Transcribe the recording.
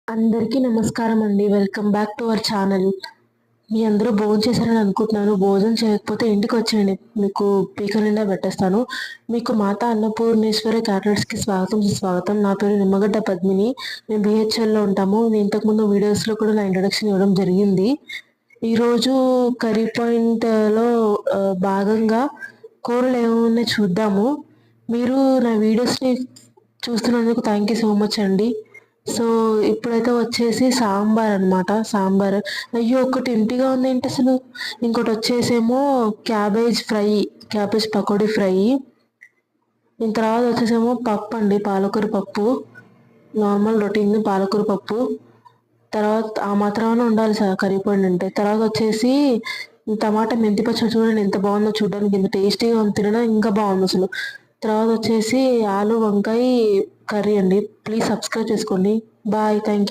అందరికీ నమస్కారం అండి. Welcome back to our channel. మీ అందరూ భోంచేశారని అనుకుంటున్నాను. భోజనం చేయకపోతే ఇంటికొచ్చేయండి. మీకు పీక నిండా పెట్టేస్తాను. మీకు మాతా అన్నపూర్ణేశ్వరి క్యాటరర్స్‌కి స్వాగతం, సుస్వాగతం. నా పేరు నిమ్మగడ్డ పద్మిని. మేము బీహెచ్ఎల్‌లో ఉంటాము. నేను ఇంతకుముందు వీడియోస్‌లో కూడా నా ఇంట్రడక్షన్ ఇవ్వడం జరిగింది. ఈరోజు కర్రీ పాయింట్‌లో భాగంగా కూరలు ఏమున్నాయో చూద్దాము. మీరు నా వీడియోస్‌ని చూస్తున్నందుకు థ్యాంక్ యూ సో మచ్ అండి. సో, ఇప్పుడైతే వచ్చేసి సాంబార్ అనమాట. సాంబార్. అయ్యో! ఒకటి ఎంప్టీగా ఉందేంటసలు? ఇంకోటొచ్చేసేమో cabbage fry, cabbage pakodi fry. దీని తర్వాత వచ్చేసేమో పప్పండి, పాలకూర పప్పు. నార్మల్ రొటీన్ పాలకూర పప్పు. తర్వాత ఆ మాత్రాన ఉండాలి కర్రీ పాయింట్ అంటే. తర్వాత వచ్చేసి టమాటా మెంతి పచ్చడి చూడండి ఎంత బాగుందో చూడడానికి. ఎంత టేస్టీగా ఉంది. తినడం ఇంకా బాగుందసలు. తర్వాత వచ్చేసి ఆలు వంకాయ కర్రీ అండి. ప్లీజ్ సబ్స్క్రైబ్ చేసుకోండి. బాయ్. Thank you.